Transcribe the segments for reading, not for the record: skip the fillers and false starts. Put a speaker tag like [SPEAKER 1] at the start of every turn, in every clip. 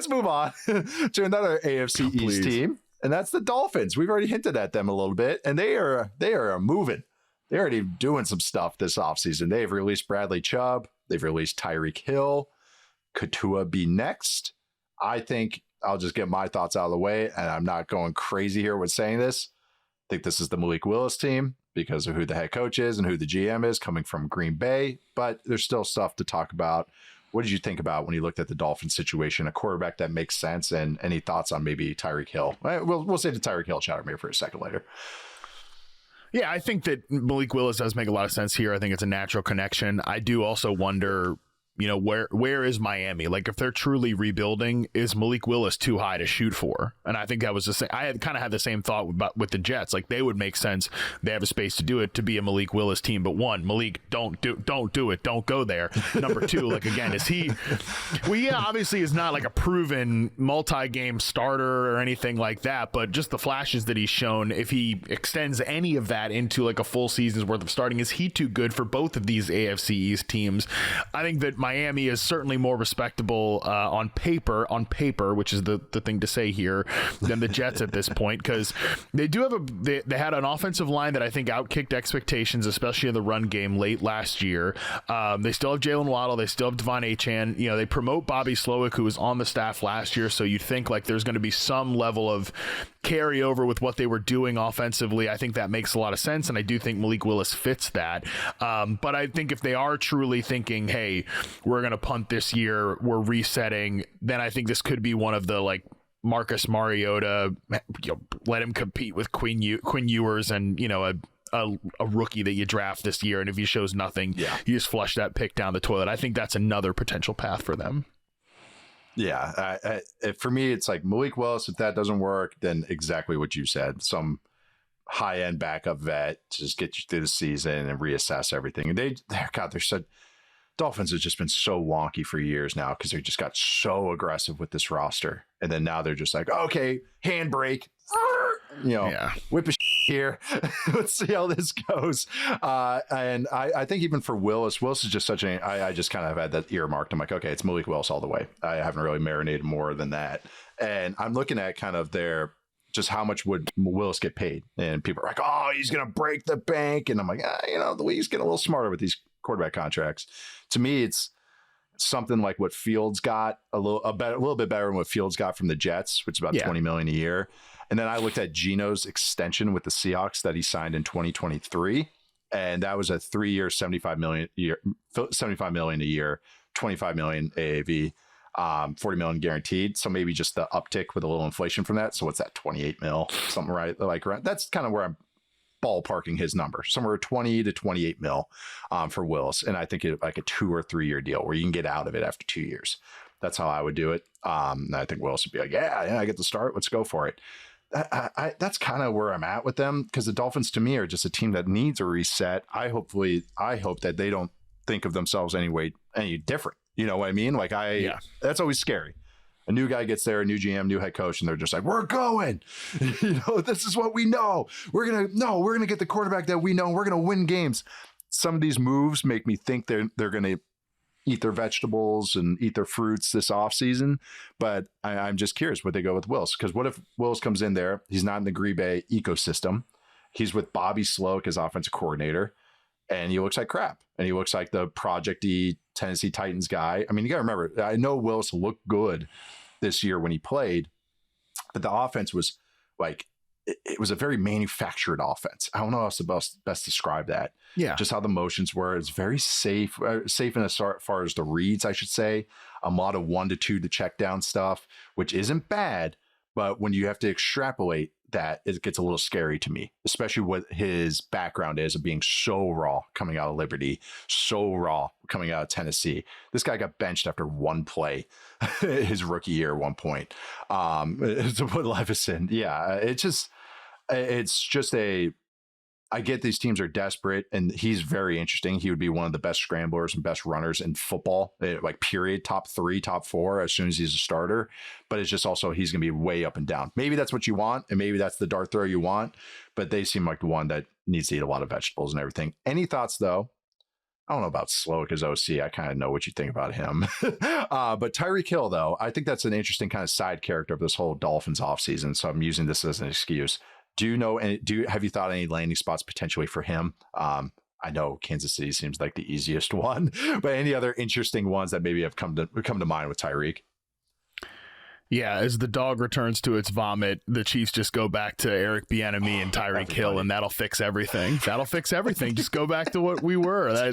[SPEAKER 1] let's move on to another AFC East team, and that's the Dolphins. We've already hinted at them a little bit, and they are moving. They're already doing some stuff this offseason. They've released Bradley Chubb. They've released Tyreek Hill. Could Tua be next? I think I'll just get my thoughts out of the way, and I'm not going crazy here with saying this. I think this is the Malik Willis team because of who the head coach is and who the GM is coming from Green Bay, but there's still stuff to talk about. What did you think about when you looked at the Dolphins situation, a quarterback that makes sense, and any thoughts on maybe Tyreek Hill? We'll save the Tyreek Hill chatter maybe for a second later.
[SPEAKER 2] Yeah, I think that Malik Willis does make a lot of sense here. I think it's a natural connection. I do also wonder, where is Miami? Like, if they're truly rebuilding, is Malik Willis too high to shoot for? And I think that was the same. I had kind of had the same thought with the Jets. Like, they would make sense. They have a space to do it, to be a Malik Willis team. But one, Malik, don't do it. Don't go there. Number two, like, again, is he? Well, yeah, obviously is not like a proven multi-game starter or anything like that. But just the flashes that he's shown, if he extends any of that into like a full season's worth of starting, is he too good for both of these AFC East teams? I think that Miami is certainly more respectable on paper, which is the thing to say here, than the Jets at this point, because they do have they had an offensive line that I think outkicked expectations, especially in the run game late last year. They still have Jalen Waddle, they still have Devon Achane. They promote Bobby Slowick, who was on the staff last year, so you'd think like there's going to be some level of carryover with what they were doing offensively. I think that makes a lot of sense, and I do think Malik Willis fits that. But I think if they are truly thinking, hey, we're going to punt this year, we're resetting, then I think this could be one of the like Marcus Mariota, let him compete with Quinn Ewers and, a rookie that you draft this year. And if he shows nothing, you just flush that pick down the toilet. I think that's another potential path for them.
[SPEAKER 1] Yeah. For me, it's like Malik Willis. If that doesn't work, then exactly what you said, some high-end backup vet to just get you through the season and reassess everything. And they're so Dolphins have just been so wonky for years now because they just got so aggressive with this roster. And then now they're just like, okay, handbrake, whip a here. Let's see how this goes. And I think even for Willis is just such I just kind of had that earmarked. I'm like, okay, it's Malik Willis all the way. I haven't really marinated more than that. And I'm looking at kind of just how much would Willis get paid? And people are like, oh, he's going to break the bank. And I'm like, the league's getting a little smarter with these quarterback contracts. To me, it's something like what Fields got, a little bit better than what Fields got from the Jets, which is about $20 million a year. And then I looked at Geno's extension with the Seahawks that he signed in 2023, and that was a 3-year, $75 million a year, $25 million AAV, $40 million guaranteed. So maybe just the uptick with a little inflation from that. So what's that, 28 mil, something right? Like that's kind of where I'm ballparking his number, somewhere 20 to 28 mil for Willis. And I think like a 2 or 3 year deal where you can get out of it after 2 years. That's how I would do it. And I think Willis would be like, yeah, I get the start. Let's go for it. That's kind of where I'm at with them, because the Dolphins to me are just a team that needs a reset. I hope that they don't think of themselves any different. You know what I mean? Like that's always scary. A new guy gets there, a new GM, new head coach, and they're just like, we're going, this is what we know. We're going to get the quarterback that we know. We're going to win games. Some of these moves make me think they're going to eat their vegetables and eat their fruits this offseason. But I'm just curious what they go with Willis, because what if Willis comes in there? He's not in the Green Bay ecosystem. He's with Bobby Slowick as offensive coordinator, and he looks like crap. And he looks like the project-y Tennessee Titans guy. I mean, you got to remember, I know Willis looked good this year when he played, but the offense was like, it was a very manufactured offense. I don't know how to best describe that. Yeah. Just how the motions were. It's very safe in as far as the reads, I should say. A lot of 1 to 2 to check down stuff, which isn't bad. But when you have to extrapolate that, it gets a little scary to me, especially what his background is of being so raw coming out of Liberty, so raw coming out of Tennessee. This guy got benched after one play his rookie year at one point. To put Levinson. Yeah, it's just I get these teams are desperate, and he's very interesting. He would be one of the best scramblers and best runners in football, like period, top 3, top 4, as soon as he's a starter. But it's just also, he's going to be way up and down. Maybe that's what you want, and maybe that's the dart throw you want, but they seem like the one that needs to eat a lot of vegetables and everything. Any thoughts, though, I don't know about Slowick as OC. I kind of know what you think about him. But Tyreek Hill, though, I think that's an interesting kind of side character of this whole Dolphins offseason. So I'm using this as an excuse. Do you know? Have you thought any landing spots potentially for him? I know Kansas City seems like the easiest one, but any other interesting ones that maybe have come to mind with Tyreek?
[SPEAKER 2] Yeah, as the dog returns to its vomit, the Chiefs just go back to Eric Bieniemy and Tyreek Hill, and that'll fix everything. That'll fix everything. Just go back to what we were.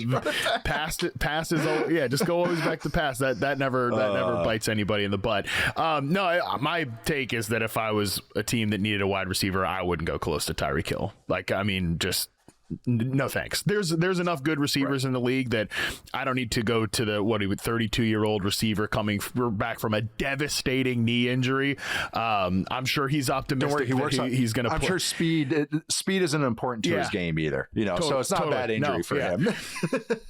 [SPEAKER 2] Past is yeah. Just go always back to past. That never bites anybody in the butt. My take is that if I was a team that needed a wide receiver, I wouldn't go close to Tyreek Hill. Just. No thanks. There's enough good receivers in the league that I don't need to go to the 32-year-old receiver coming back from a devastating knee injury. I'm sure he's optimistic.
[SPEAKER 1] Don't worry, he's going to. I'm sure speed isn't important to his game either. So it's not a bad injury for him.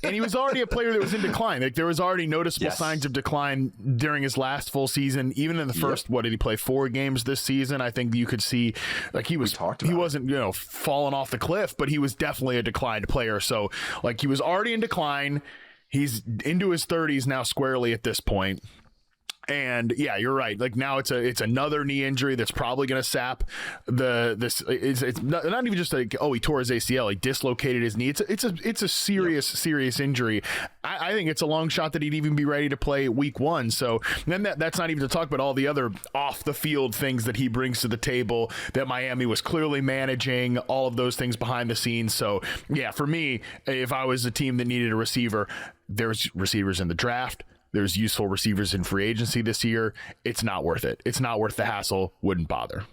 [SPEAKER 2] And he was already a player that was in decline. Like there was already noticeable signs of decline during his last full season. Even in the first, what did he play? 4 games this season? I think you could see like he wasn't falling off the cliff, but he was definitely a declined player. So like he was already in decline. He's into his 30s now squarely at this point. And yeah, you're right. Like now it's another knee injury that's probably going to sap it's not even just like, he tore his ACL, he dislocated his knee. It's a serious injury. I think it's a long shot that he'd even be ready to play week 1. So then that's not even to talk about all the other off the field things that he brings to the table that Miami was clearly managing, all of those things behind the scenes. So yeah, for me, if I was a team that needed a receiver, there's receivers in the draft. There's useful receivers in free agency this year. It's not worth it. It's not worth the hassle. Wouldn't bother.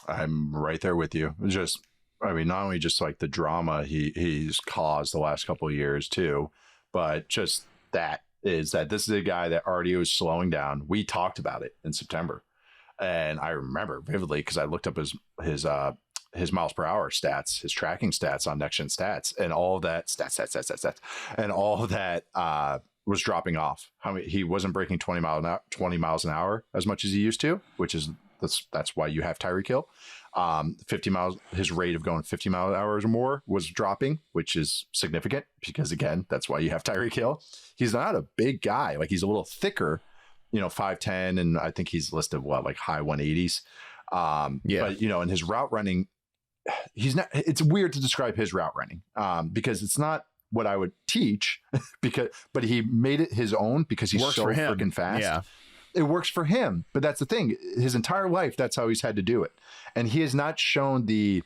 [SPEAKER 1] I'm right there with you. Not only just like the drama he's caused the last couple of years too, but just that this is a guy that already was slowing down. We talked about it in September, and I remember vividly because I looked up his miles per hour stats, his tracking stats on Next Gen Stats, and all of that stats, and all of that was dropping off. He wasn't breaking 20 miles an hour as much as he used to, which is that's why you have Tyreek Hill. 50 miles, his rate of going 50 miles an hour or more was dropping, which is significant because again, that's why you have Tyreek Hill. He's not a big guy. Like he's a little thicker, 5'10", and I think he's listed like high 180s. But in his route running, he's not. It's weird to describe his route running because it's not what I would teach but he made it his own because he's so freaking fast. Yeah. It works for him, but that's the thing. His entire life, that's how he's had to do it. And he has not shown the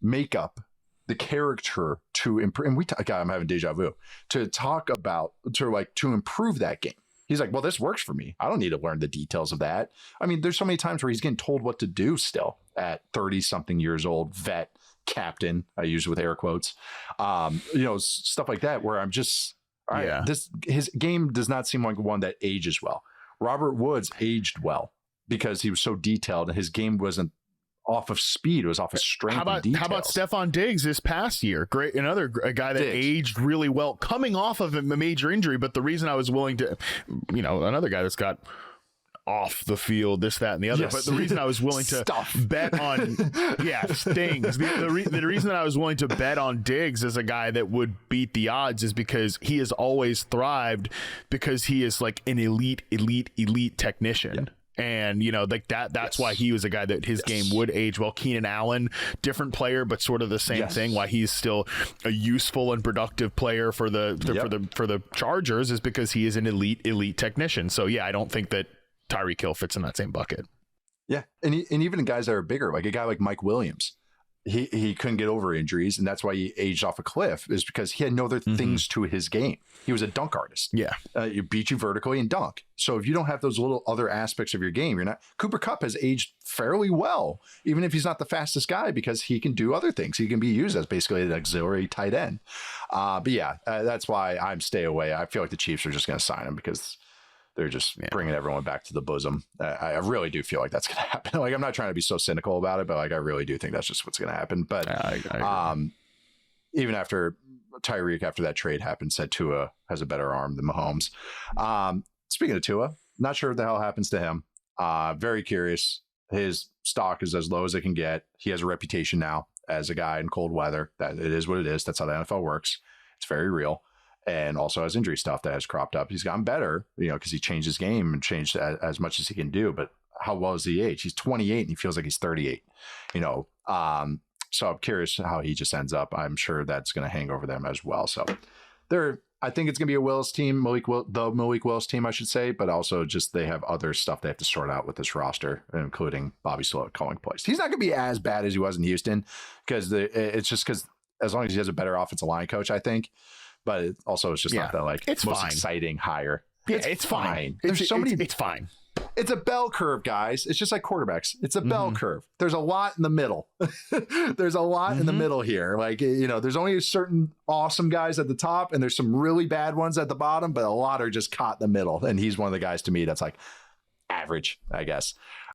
[SPEAKER 1] makeup, the character to improve. And I'm having deja vu to talk about, to improve that game. He's like, well, this works for me. I don't need to learn the details of that. I mean, there's so many times where he's getting told what to do still at 30 something years old, vet, captain, I use with air quotes, stuff like that where I'm just, all right, his game does not seem like one that ages well. Robert Woods aged well because he was so detailed and his game wasn't off of speed. It was off of strength and details.
[SPEAKER 2] How about Stephon Diggs this past year? Great. A guy that aged really well coming off of a major injury. But the reason I was willing to, another guy that's got off the field, this, that, and the other. Yes. But the reason I was willing to bet on, stings. The reason that I was willing to bet on Diggs as a guy that would beat the odds is because he has always thrived because he is like an elite technician. Yeah. And, that's why he was a guy that his game would age well. Keenan Allen, different player, but sort of the same thing. Why he's still a useful and productive player for the Chargers is because he is an elite technician. So, I don't think that Tyreek Hill fits in that same bucket.
[SPEAKER 1] Yeah. And even guys that are bigger, like a guy like Mike Williams, he couldn't get over injuries. And that's why he aged off a cliff is because he had no other things to his game. He was a dunk artist.
[SPEAKER 2] Yeah.
[SPEAKER 1] You beat you vertically and dunk. So if you don't have those little other aspects of your game, you're not. Cooper Kupp has aged fairly well, even if he's not the fastest guy, because he can do other things. He can be used as basically an auxiliary tight end. That's why I'm stay away. I feel like the Chiefs are just going to sign him because they're just bringing everyone back to the bosom. I really do feel like that's going to happen. Like, I'm not trying to be so cynical about it, but like, I really do think that's just what's going to happen. But even after Tyreek, after that trade happened, said Tua has a better arm than Mahomes. Speaking of Tua, not sure what the hell happens to him. Very curious. His stock is as low as it can get. He has a reputation now as a guy in cold weather. That it is what it is. That's how the NFL works. It's very real. And also has injury stuff that has cropped up. He's gotten better, because he changed his game and changed as much as he can do. But how well is he age? He's 28 and he feels like he's 38, so I'm curious how he just ends up. I'm sure that's going to hang over them as well. So I think it's going to be a Willis team, the Malik Willis team, I should say, but also just they have other stuff they have to sort out with this roster, including Bobby Sloat calling plays. He's not going to be as bad as he was in Houston because it's just because as long as he has a better offensive line coach, I think. But it's just not the
[SPEAKER 2] it's
[SPEAKER 1] most
[SPEAKER 2] fine.
[SPEAKER 1] Exciting hire.
[SPEAKER 2] Yeah, it's fine.
[SPEAKER 1] There's so many.
[SPEAKER 2] It's fine.
[SPEAKER 1] It's a bell curve, guys. It's just like quarterbacks. It's a bell curve. There's a lot in the middle. There's a lot in the middle here. There's only a certain awesome guys at the top and there's some really bad ones at the bottom, but a lot are just caught in the middle. And he's one of the guys to me that's like average, I guess.